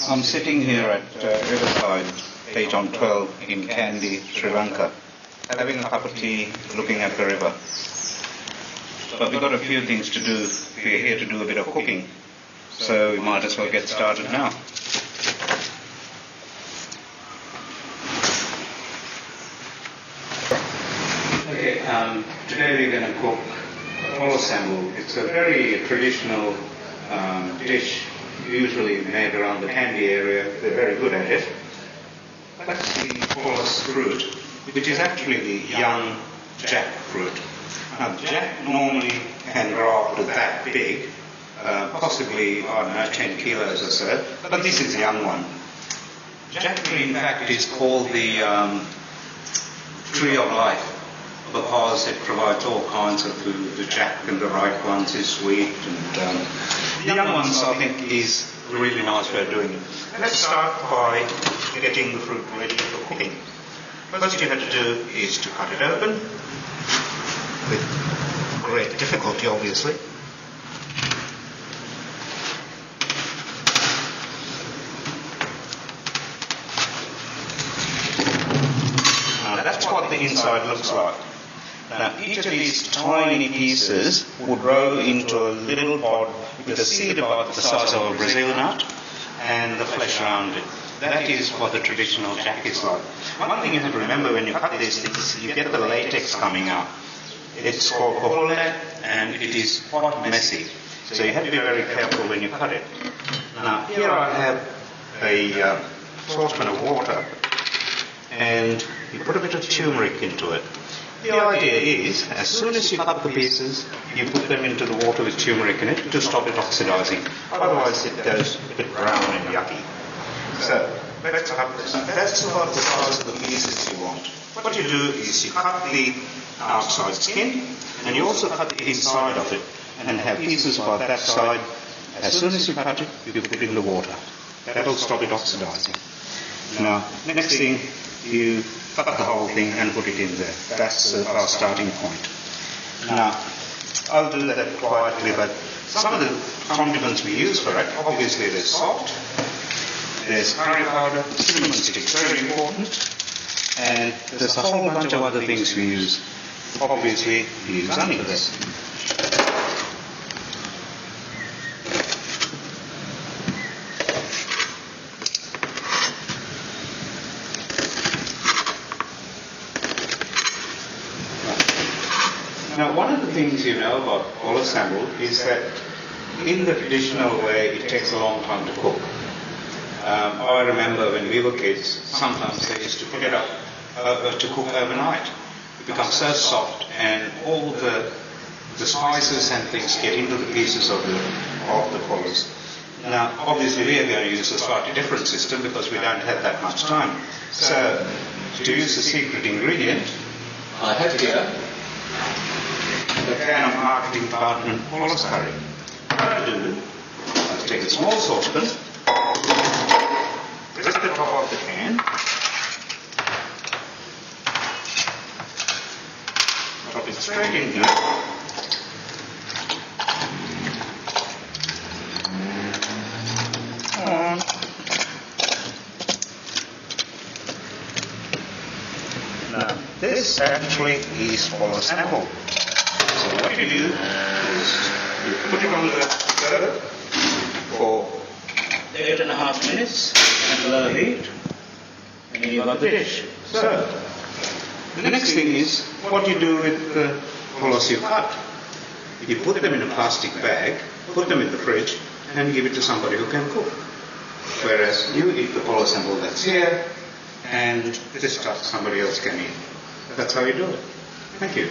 I'm sitting here at Riverside, page on 12 in Kandy, Sri Lanka, having a cup of tea, looking at the river. But we've got a few things to do. We're here to do a bit of cooking, so we might as well get started now. Okay, today we're going to cook Polos Ambul. It's a very traditional dish, usually made around the Kandy area. They're very good at it. That's the Polos fruit, which is actually the young jackfruit. Now, jack normally can grow up to that big, possibly, I don't know, 10 kilos or so, but this is a young one. Jackfruit, in fact, is called the tree of life because it provides all kinds of food. The jack and the ripe ones is sweet, and the young ones, I think, is a really nice way of doing it. Let's start by getting the fruit ready for cooking. First you have to do is to cut it open, with great difficulty, obviously. Now that's what the inside looks like. Now each of these tiny pieces would grow into a little pod with a seed about the size of a Brazil nut and the flesh around it. That is what the traditional jack is like. One thing you have to remember when you cut these things, you get the latex coming out. It's called kohole and it is quite messy. So you have to be very careful when you cut it. Now here I have a saucepan of water and you put a bit of turmeric into it. The idea is, as soon as you cut the pieces, you put them into the water with turmeric in it to stop it oxidizing. Otherwise it goes a bit brown and yucky. So, let's cut this. That's about the size of the pieces you want. What you do is you cut the outside skin, and you also cut the inside of it, and have pieces about that side. As soon as you cut it, you put it in the water. That'll stop it oxidizing. Now, next thing, you cut the whole thing and put it in there. That's our starting point. Now, I'll do that quietly, but some of the condiments we use for it, obviously there's salt, there's curry powder, cinnamon sticks, very important, and there's a whole bunch of other things we use. Obviously, we use onions. Now, one of the things you know about Polos Ambul is that in the traditional way, it takes a long time to cook. I remember when we were kids, sometimes they used to put it up to cook overnight. It becomes so soft, and all the spices and things get into the pieces of the polos. Now, obviously, we are going to use a slightly different system because we don't have that much time. So, to use the secret ingredient, I have here the can of marketing department Polos curry. What I do, I take a small saucepan, press the top of the can, drop it straight in here, now this actually is Polos Ambul. So what you do is you put it on the stove for 8.5 minutes at low heat, and you've got the dish. So, the next thing is what you do with the polos you cut. You put them in a plastic bag, put them in the fridge, and give it to somebody who can cook. Whereas you eat the Polos Ambul that's here, and this stuff somebody else can eat. That's how you do it. Thank you.